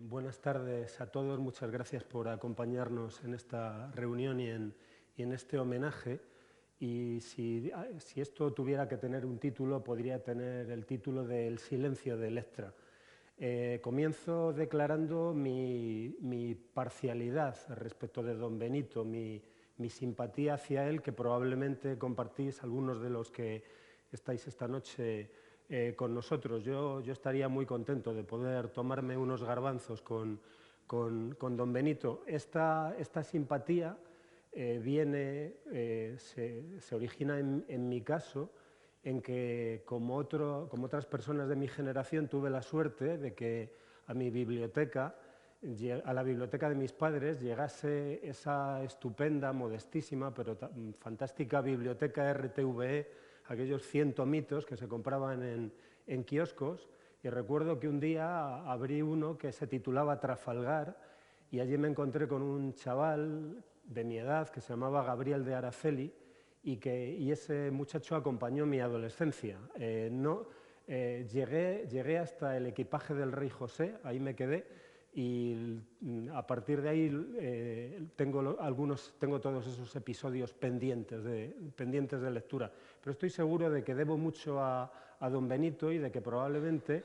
Buenas tardes a todos. Muchas gracias por acompañarnos en esta reunión y en este homenaje. Y si esto tuviera que tener un título, podría tener el título de El silencio de Electra. Comienzo declarando mi parcialidad respecto de don Benito, mi simpatía hacia él, que probablemente compartís algunos de los que estáis esta noche con nosotros. Yo estaría muy contento de poder tomarme unos garbanzos con don Benito. Esta simpatía se origina en mi caso, en que como otras personas de mi generación tuve la suerte de que a la biblioteca de mis padres llegase esa estupenda, modestísima, pero fantástica biblioteca RTVE, aquellos 100 tomitos que se compraban en kioscos, y recuerdo que un día abrí uno que se titulaba Trafalgar, y allí me encontré con un chaval de mi edad que se llamaba Gabriel de Araceli, y ese muchacho acompañó mi adolescencia. Llegué hasta el equipaje del rey José, ahí me quedé, y a partir de ahí tengo todos esos episodios pendientes de lectura. Pero estoy seguro de que debo mucho a don Benito y de que probablemente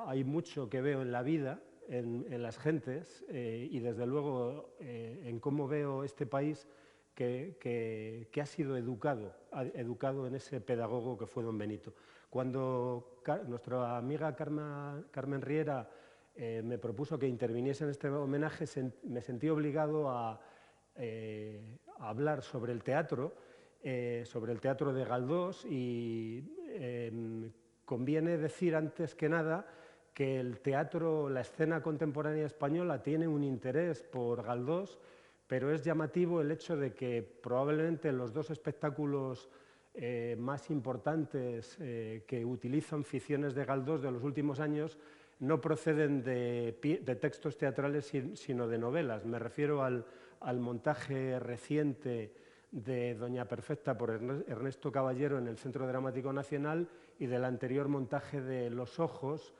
hay mucho que veo en la vida, en las gentes y desde luego en cómo veo este país que ha sido educado en ese pedagogo que fue don Benito. Cuando nuestra amiga Carmen Riera me propuso que interviniese en este homenaje, me sentí obligado a hablar sobre el teatro de Galdós, y conviene decir antes que nada que el teatro, la escena contemporánea española tiene un interés por Galdós, pero es llamativo el hecho de que probablemente los dos espectáculos más importantes que utilizan ficciones de Galdós de los últimos años no proceden de textos teatrales, sino de novelas. Me refiero al montaje reciente de Doña Perfecta por Ernesto Caballero en el Centro Dramático Nacional y del anterior montaje de Los Ojos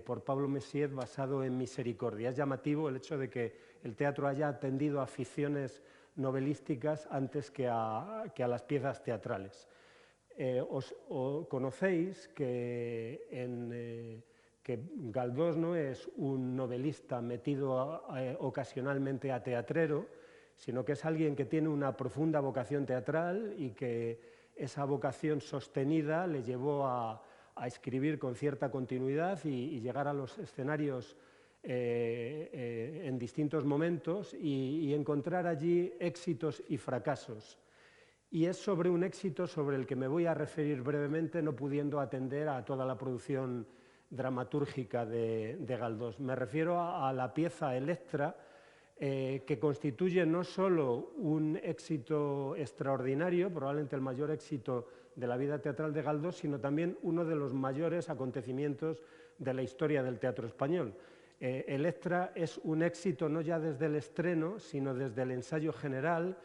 por Pablo Messiet, basado en Misericordia. Es llamativo el hecho de que el teatro haya atendido a ficciones novelísticas antes que a las piezas teatrales. Conocéis que Galdós no es un novelista metido ocasionalmente a teatrero, sino que es alguien que tiene una profunda vocación teatral y que esa vocación sostenida le llevó a escribir con cierta continuidad y llegar a los escenarios en distintos momentos y encontrar allí éxitos y fracasos. Y es sobre un éxito sobre el que me voy a referir brevemente, no pudiendo atender a toda la producción dramatúrgica de Galdós. Me refiero a la pieza Electra, que constituye no solo un éxito extraordinario, probablemente el mayor éxito de la vida teatral de Galdós, sino también uno de los mayores acontecimientos de la historia del teatro español. Electra es un éxito no ya desde el estreno, sino desde el ensayo general,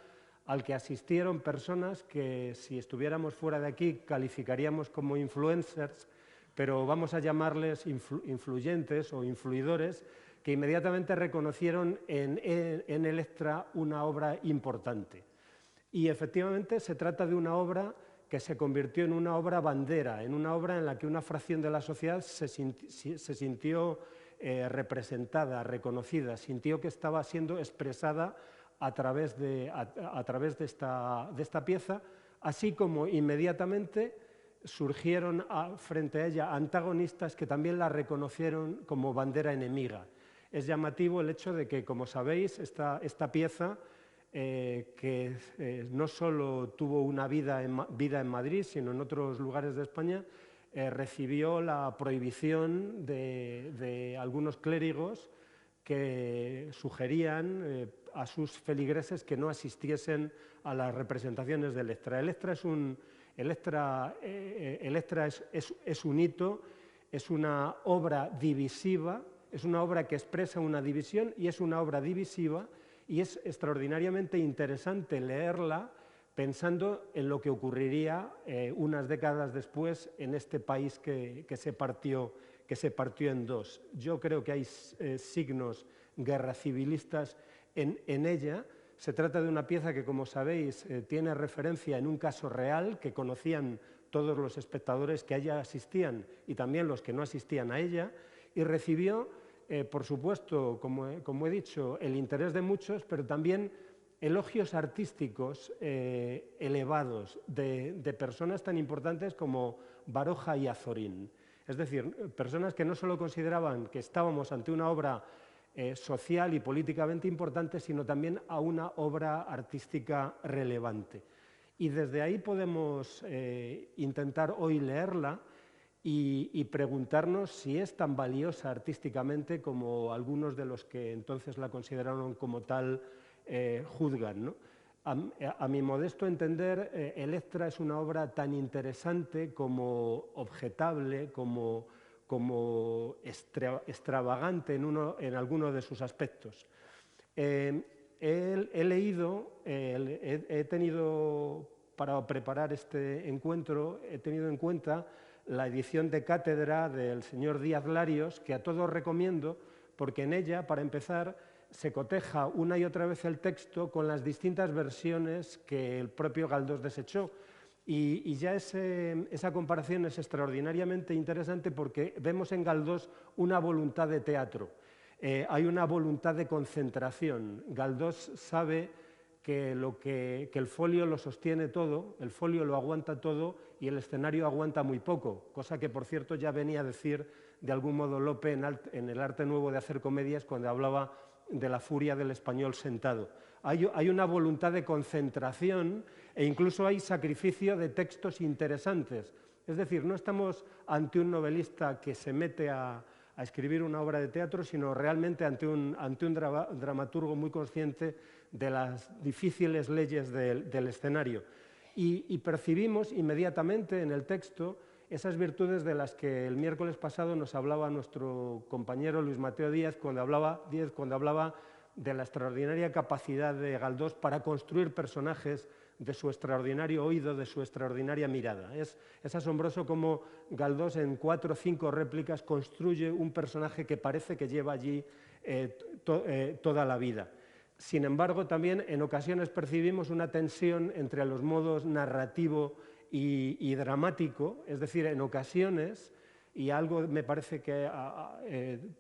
al que asistieron personas que, si estuviéramos fuera de aquí, calificaríamos como influencers, pero vamos a llamarles influyentes o influidores, que inmediatamente reconocieron en Electra una obra importante. Y efectivamente se trata de una obra que se convirtió en una obra bandera, en una obra en la que una fracción de la sociedad se sintió representada, reconocida, sintió que estaba siendo expresada a través de esta pieza, así como inmediatamente surgieron frente a ella antagonistas que también la reconocieron como bandera enemiga. Es llamativo el hecho de que, como sabéis, esta pieza, que no solo tuvo una vida en Madrid, sino en otros lugares de España, recibió la prohibición de algunos clérigos que sugerían a sus feligreses que no asistiesen a las representaciones de Electra. Electra es un hito, es una obra divisiva, es una obra que expresa una división y es una obra divisiva, y es extraordinariamente interesante leerla pensando en lo que ocurriría unas décadas después en este país que se partió que se partió en dos. Yo creo que hay signos guerracivilistas en ella. Se trata de una pieza que, como sabéis, tiene referencia en un caso real que conocían todos los espectadores que a ella asistían y también los que no asistían a ella, y recibió, por supuesto, como he dicho, el interés de muchos, pero también elogios artísticos elevados de personas tan importantes como Baroja y Azorín. Es decir, personas que no solo consideraban que estábamos ante una obra social y políticamente importante, sino también a una obra artística relevante. Y desde ahí podemos intentar hoy leerla y preguntarnos si es tan valiosa artísticamente como algunos de los que entonces la consideraron como tal juzgan, ¿no? A mi modesto entender, Electra es una obra tan interesante como objetable, como extravagante en alguno de sus aspectos. He leído, he tenido, para preparar este encuentro, he tenido en cuenta la edición de cátedra del señor Díaz Larios, que a todos recomiendo, porque en ella, para empezar, se coteja una y otra vez el texto con las distintas versiones que el propio Galdós desechó. Y ya esa comparación es extraordinariamente interesante porque vemos en Galdós una voluntad de teatro. Hay una voluntad de concentración. Galdós sabe que el folio lo sostiene todo, el folio lo aguanta todo y el escenario aguanta muy poco, cosa que, por cierto, ya venía a decir de algún modo Lope en El arte nuevo de hacer comedias cuando hablaba de la furia del español sentado. Hay una voluntad de concentración e incluso hay sacrificio de textos interesantes. Es decir, no estamos ante un novelista que se mete a escribir una obra de teatro, sino realmente ante un dramaturgo muy consciente de las difíciles leyes del escenario. Y percibimos inmediatamente en el texto esas virtudes de las que el miércoles pasado nos hablaba nuestro compañero Luis Mateo Díaz cuando hablaba de la extraordinaria capacidad de Galdós para construir personajes, de su extraordinario oído, de su extraordinaria mirada. Es asombroso cómo Galdós en 4 o 5 réplicas construye un personaje que parece que lleva allí toda la vida. Sin embargo, también en ocasiones percibimos una tensión entre los modos narrativo y dramático, es decir, en ocasiones, y algo me parece que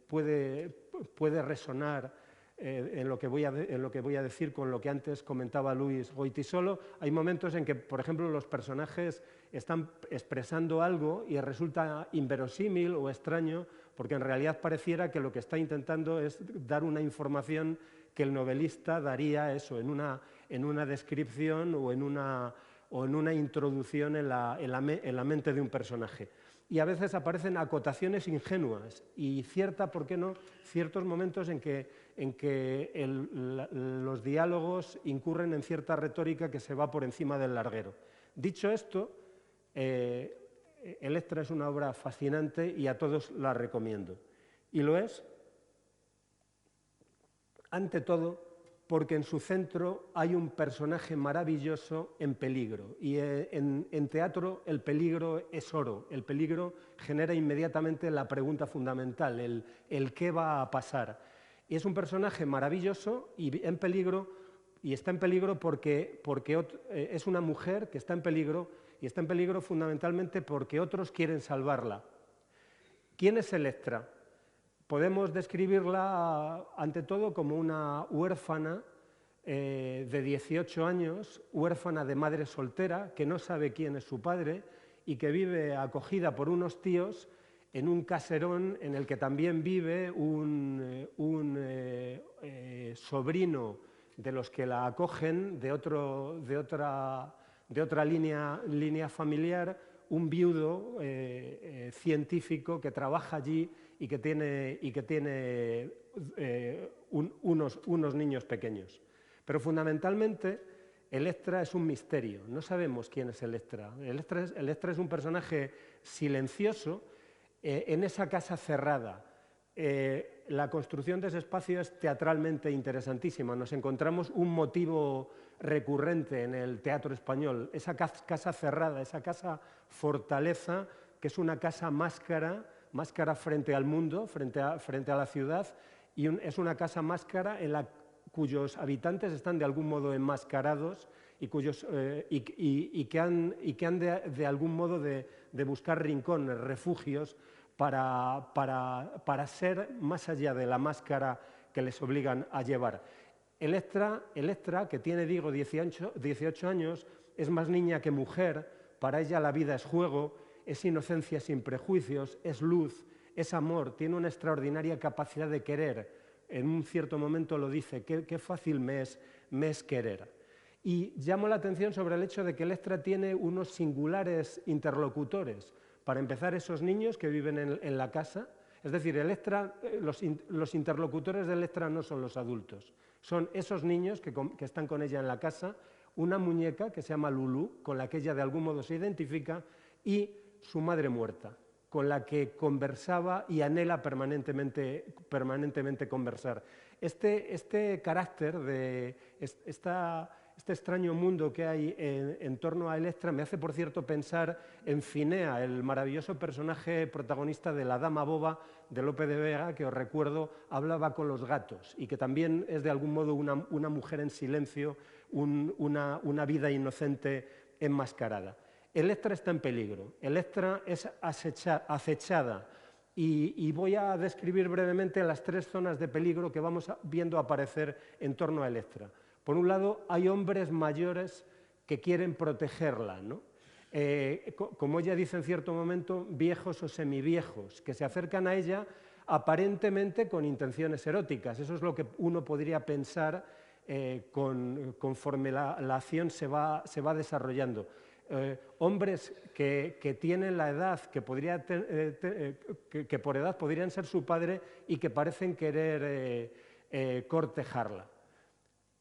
puede resonar en lo que voy a decir con lo que antes comentaba Luis Goytisolo, hay momentos en que, por ejemplo, los personajes están expresando algo y resulta inverosímil o extraño, porque en realidad pareciera que lo que está intentando es dar una información que el novelista daría eso, en una descripción o en una introducción en la mente de un personaje. Y a veces aparecen acotaciones ingenuas y ¿por qué no?, ciertos momentos en que los diálogos incurren en cierta retórica que se va por encima del larguero. Dicho esto, Electra es una obra fascinante y a todos la recomiendo. Y lo es, ante todo, porque en su centro hay un personaje maravilloso en peligro. Y en teatro el peligro es oro. El peligro genera inmediatamente la pregunta fundamental, el qué va a pasar. Y es un personaje maravilloso y está en peligro porque es una mujer que está en peligro, y está en peligro fundamentalmente porque otros quieren salvarla. ¿Quién es Electra? Podemos describirla, ante todo, como una huérfana de 18 años, huérfana de madre soltera, que no sabe quién es su padre y que vive acogida por unos tíos en un caserón en el que también vive un sobrino de los que la acogen, de otra línea familiar, un viudo científico que trabaja allí y que tiene unos niños pequeños. Pero fundamentalmente Electra es un misterio, no sabemos quién es Electra. Electra es un personaje silencioso en esa casa cerrada. La construcción de ese espacio es teatralmente interesantísima. Nos encontramos un motivo recurrente en el teatro español, esa casa cerrada, esa casa fortaleza, que es una casa máscara máscara frente al mundo, frente a la ciudad, y es una casa máscara cuyos habitantes están de algún modo enmascarados y que han de algún modo de buscar rincones, refugios, para ser más allá de la máscara que les obligan a llevar. Electra, que tiene, digo, 18 años, es más niña que mujer. Para ella la vida es juego, es inocencia sin prejuicios, es luz, es amor, tiene una extraordinaria capacidad de querer. En un cierto momento lo dice, qué fácil me es querer. Y llamo la atención sobre el hecho de que Electra tiene unos singulares interlocutores. Para empezar, esos niños que viven en la casa. Es decir, Electra, los interlocutores de Electra no son los adultos, son esos niños que están con ella en la casa, una muñeca que se llama Lulú, con la que ella de algún modo se identifica, y su madre muerta, con la que conversaba y anhela permanentemente conversar. Este carácter de este extraño mundo que hay en torno a Electra me hace, por cierto, pensar en Finea, el maravilloso personaje protagonista de La Dama Boba de Lope de Vega, que os recuerdo hablaba con los gatos y que también es de algún modo una mujer en silencio, una vida inocente enmascarada. Electra está en peligro, Electra es acechada y voy a describir brevemente las 3 zonas de peligro que vamos viendo aparecer en torno a Electra. Por un lado, hay hombres mayores que quieren protegerla, ¿no? Como ella dice en cierto momento, viejos o semiviejos, que se acercan a ella aparentemente con intenciones eróticas. Eso es lo que uno podría pensar conforme la acción se va desarrollando. Hombres que tienen la edad, que por edad podrían ser su padre y que parecen querer cortejarla.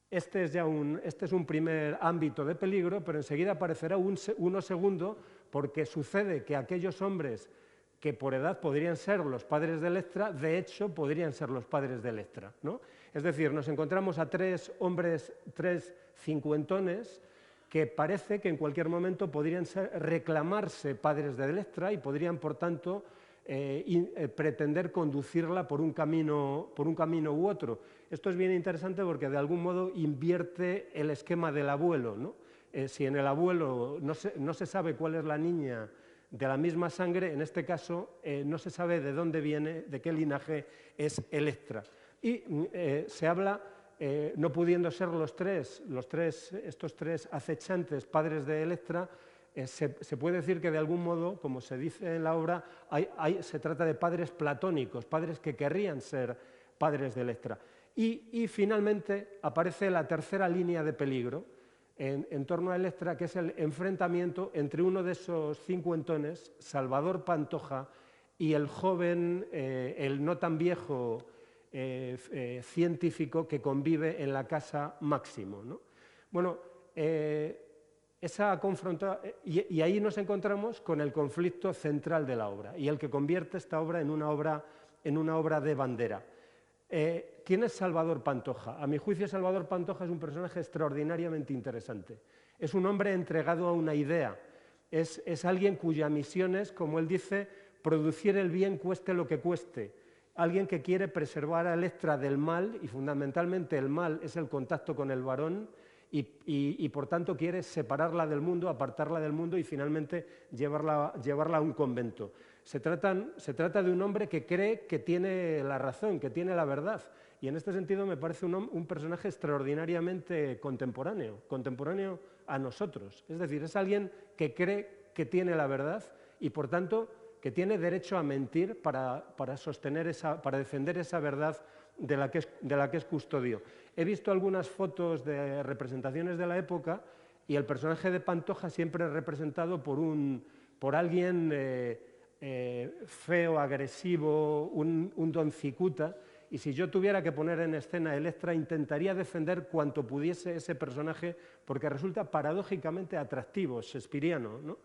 Este es un primer ámbito de peligro, pero enseguida aparecerá uno segundo, porque sucede que aquellos hombres que por edad podrían ser los padres de Electra, de hecho podrían ser los padres de Electra, ¿no? Es decir, nos encontramos a 3 hombres, 3 cincuentones, que parece que en cualquier momento podrían reclamarse padres de Electra y podrían, por tanto, pretender conducirla por un camino u otro. Esto es bien interesante porque de algún modo invierte el esquema del abuelo, ¿no? Si en el abuelo no se sabe cuál es la niña de la misma sangre, en este caso no se sabe de dónde viene, de qué linaje es Electra. Y se habla, no pudiendo ser estos tres acechantes padres de Electra, se puede decir que de algún modo, como se dice en la obra, se trata de padres platónicos, padres que querrían ser padres de Electra. Y finalmente aparece la tercera línea de peligro en torno a Electra, que es el enfrentamiento entre uno de esos cincuentones, Salvador Pantoja, y el joven, el no tan viejo científico que convive en la casa Máximo, ¿no? Bueno, y ahí nos encontramos con el conflicto central de la obra y el que convierte esta obra en una obra de bandera. ¿Quién es Salvador Pantoja? A mi juicio, Salvador Pantoja es un personaje extraordinariamente interesante. Es un hombre entregado a una idea. Es alguien cuya misión es, como él dice, producir el bien cueste lo que cueste. Alguien que quiere preservar a Electra del mal, y fundamentalmente el mal es el contacto con el varón, y por tanto quiere separarla del mundo, apartarla del mundo y finalmente llevarla a un convento. Se trata de un hombre que cree que tiene la razón, que tiene la verdad, y en este sentido me parece un personaje extraordinariamente contemporáneo a nosotros. Es decir, es alguien que cree que tiene la verdad y por tanto que tiene derecho a mentir para defender esa verdad de la que es custodio. He visto algunas fotos de representaciones de la época y el personaje de Pantoja siempre es representado por alguien feo, agresivo, un don cicuta, y si yo tuviera que poner en escena a Electra intentaría defender cuanto pudiese ese personaje porque resulta paradójicamente atractivo, shakespeariano, ¿no?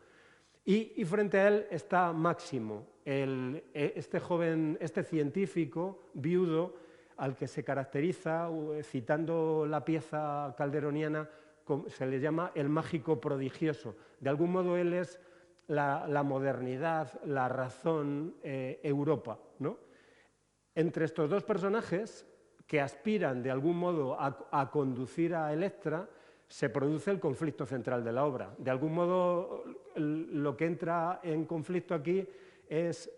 Y frente a él está Máximo, este joven, este científico viudo al que se caracteriza, citando la pieza calderoniana, se le llama el mágico prodigioso. De algún modo él es la modernidad, la razón, Europa, ¿no? Entre estos dos personajes que aspiran de algún modo a conducir a Electra, se produce el conflicto central de la obra. De algún modo, lo que entra en conflicto aquí es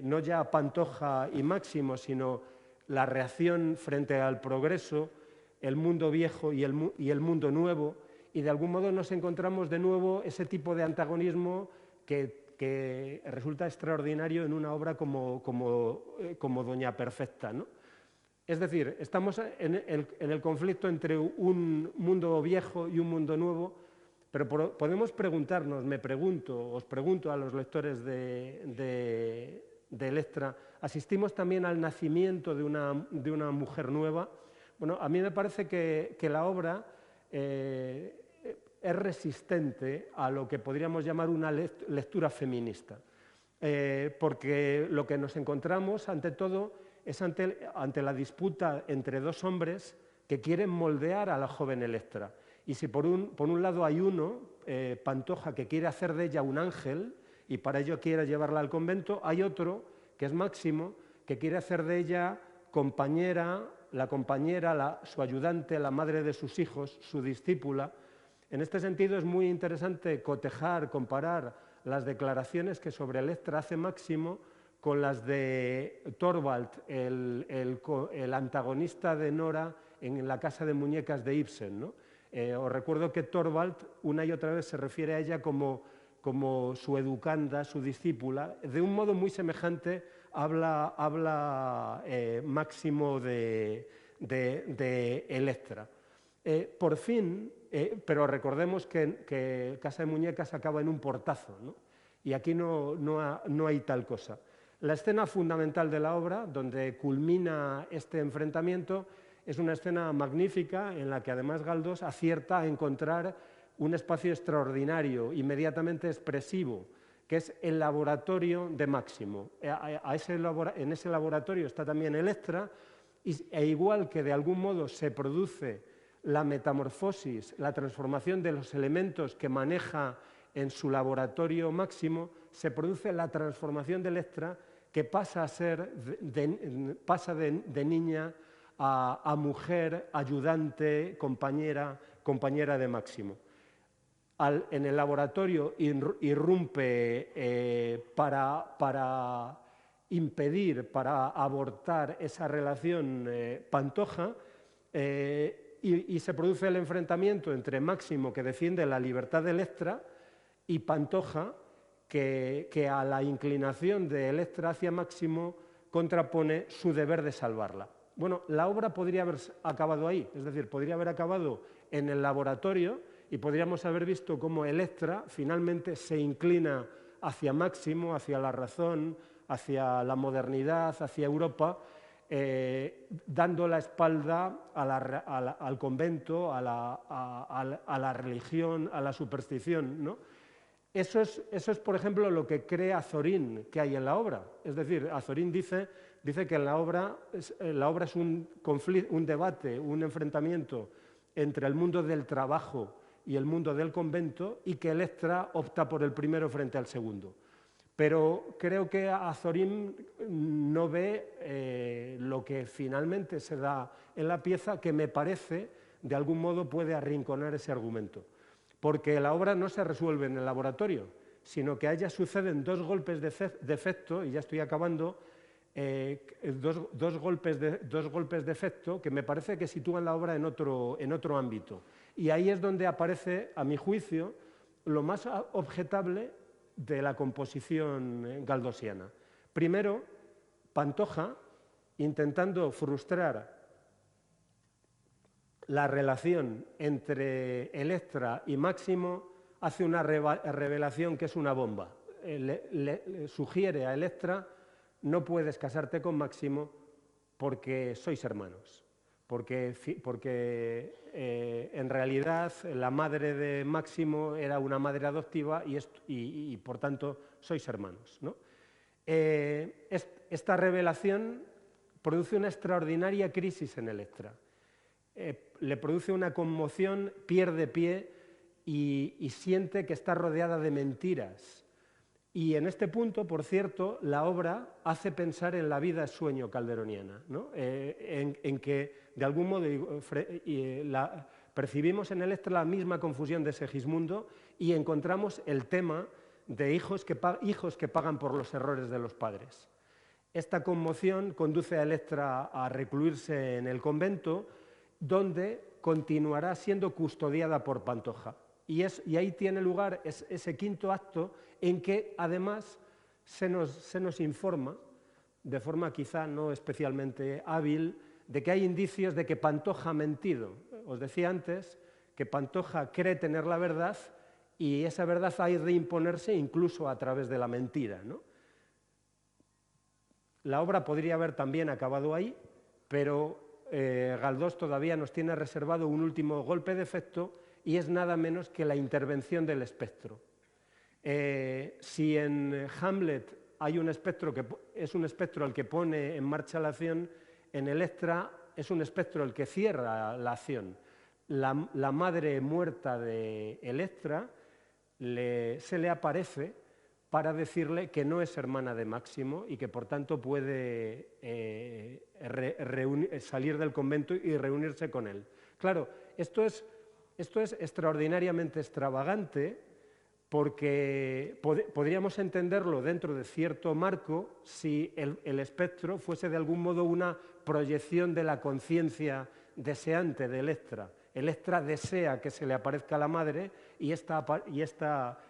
no ya Pantoja y Máximo, sino la reacción frente al progreso, el mundo viejo y el mundo nuevo, y de algún modo nos encontramos de nuevo ese tipo de antagonismo que resulta extraordinario en una obra como Doña Perfecta, ¿no? Es decir, estamos en el conflicto entre un mundo viejo y un mundo nuevo, pero podemos preguntarnos, os pregunto a los lectores de Electra, ¿asistimos también al nacimiento de una mujer nueva? Bueno, a mí me parece que la obra es resistente a lo que podríamos llamar una lectura feminista, porque lo que nos encontramos, ante todo, es ante la disputa entre dos hombres que quieren moldear a la joven Electra. Y si por un lado hay uno, Pantoja, que quiere hacer de ella un ángel y para ello quiere llevarla al convento, hay otro, que es Máximo, que quiere hacer de ella compañera, su ayudante, la madre de sus hijos, su discípula. En este sentido es muy interesante comparar las declaraciones que sobre Electra hace Máximo con las de Thorvald, el antagonista de Nora en La casa de muñecas de Ibsen, ¿no? Os recuerdo que Thorvald una y otra vez se refiere a ella como su educanda, su discípula. De un modo muy semejante habla Máximo de Electra. Por fin, pero recordemos que Casa de muñecas acaba en un portazo, ¿no? Y aquí no hay tal cosa. La escena fundamental de la obra, donde culmina este enfrentamiento, es una escena magnífica en la que además Galdós acierta a encontrar un espacio extraordinario, inmediatamente expresivo, que es el laboratorio de Máximo. En ese laboratorio está también Electra, e igual que de algún modo se produce la metamorfosis, la transformación de los elementos que maneja en su laboratorio Máximo, se produce la transformación de Electra, que pasa de niña a mujer, ayudante, compañera de Máximo. En el laboratorio irrumpe para impedir, para abortar esa relación Pantoja, y se produce el enfrentamiento entre Máximo, que defiende la libertad de Electra, y Pantoja, que a la inclinación de Electra hacia Máximo contrapone su deber de salvarla. Bueno, la obra podría haber acabado ahí, es decir, podría haber acabado en el laboratorio y podríamos haber visto cómo Electra finalmente se inclina hacia Máximo, hacia la razón, hacia la modernidad, hacia Europa, dando la espalda al convento, a la religión, a la superstición, ¿no? Eso es, por ejemplo, lo que cree Azorín que hay en la obra. Es decir, Azorín dice que la obra es un debate, un enfrentamiento entre el mundo del trabajo y el mundo del convento, y que Electra opta por el primero frente al segundo. Pero creo que Azorín no ve lo que finalmente se da en la pieza, que me parece, de algún modo, puede arrinconar ese argumento. Porque la obra no se resuelve en el laboratorio, sino que a ella suceden dos golpes de efecto, y ya estoy acabando, dos golpes de efecto que me parece que sitúan la obra en otro ámbito. Y ahí es donde aparece, a mi juicio, lo más objetable de la composición galdosiana. Primero, Pantoja, intentando frustrar la relación entre Electra y Máximo, hace una revelación que es una bomba. Le sugiere a Electra: no puedes casarte con Máximo porque sois hermanos, porque en realidad la madre de Máximo era una madre adoptiva y por tanto sois hermanos, ¿no? Esta revelación produce una extraordinaria crisis en Electra. Le produce una conmoción, pierde pie y siente que está rodeada de mentiras, Y en este punto, por cierto, la obra hace pensar en la vida sueño calderoniana, ¿no? En que, de algún modo, percibimos en Electra la misma confusión de Segismundo y encontramos el tema de hijos que pagan por los errores de los padres. Esta conmoción conduce a Electra a recluirse en el convento, donde continuará siendo custodiada por Pantoja. Y ahí tiene lugar ese quinto acto en que, además, se nos informa, de forma quizá no especialmente hábil, de que hay indicios de que Pantoja ha mentido. Os decía antes que Pantoja cree tener la verdad y esa verdad ha de imponerse incluso a través de la mentira, ¿no? La obra podría haber también acabado ahí, pero Galdós todavía nos tiene reservado un último golpe de efecto y es nada menos que la intervención del espectro. Si en Hamlet hay un espectro que es un espectro el que pone en marcha la acción, en Electra es un espectro el que cierra la acción. La madre muerta de Electra se le aparece para decirle que no es hermana de Máximo y que por tanto puede salir del convento y reunirse con él. Claro, esto es extraordinariamente extravagante porque podríamos entenderlo dentro de cierto marco si el espectro fuese de algún modo una proyección de la conciencia deseante de Electra. Electra desea que se le aparezca la madre y esta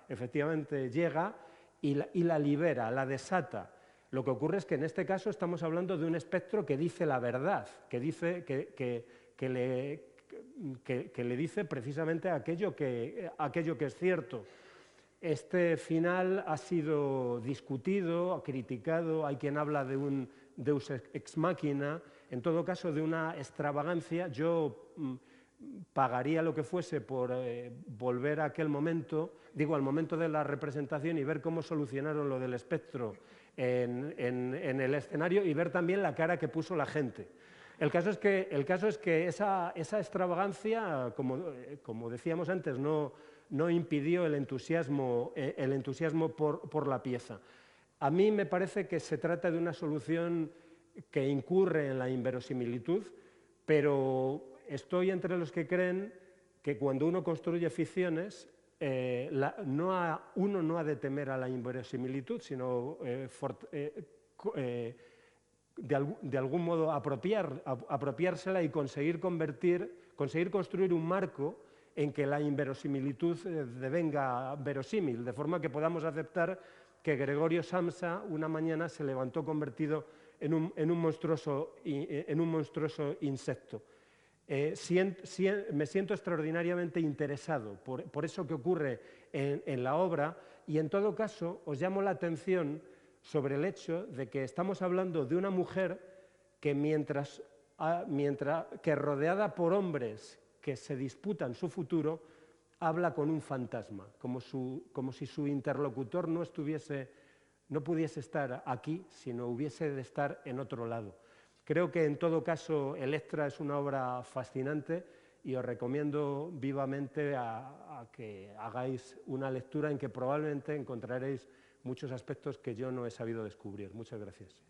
efectivamente llega y la libera, la desata. Lo que ocurre es que en este caso estamos hablando de un espectro que dice la verdad, que le dice precisamente aquello que es cierto. Este final ha sido discutido, criticado, hay quien habla de un deus ex machina, en todo caso de una extravagancia. Yo pagaría lo que fuese por volver a aquel momento, digo, al momento de la representación y ver cómo solucionaron lo del espectro en el escenario y ver también la cara que puso la gente. El caso es que esa extravagancia, como decíamos antes, no impidió el entusiasmo por la pieza. A mí me parece que se trata de una solución que incurre en la inverosimilitud, pero estoy entre los que creen que cuando uno construye ficciones, uno no ha de temer a la inverosimilitud, sino de algún modo apropiársela y conseguir construir un marco en que la inverosimilitud devenga verosímil, de forma que podamos aceptar que Gregorio Samsa una mañana se levantó convertido en un monstruoso insecto. Me siento extraordinariamente interesado por eso que ocurre en la obra y, en todo caso, os llamo la atención sobre el hecho de que estamos hablando de una mujer que que rodeada por hombres que se disputan su futuro, habla con un fantasma, como si su interlocutor no pudiese estar aquí, sino hubiese de estar en otro lado. Creo que, en todo caso, Electra es una obra fascinante y os recomiendo vivamente a que hagáis una lectura en que probablemente encontraréis muchos aspectos que yo no he sabido descubrir. Muchas gracias.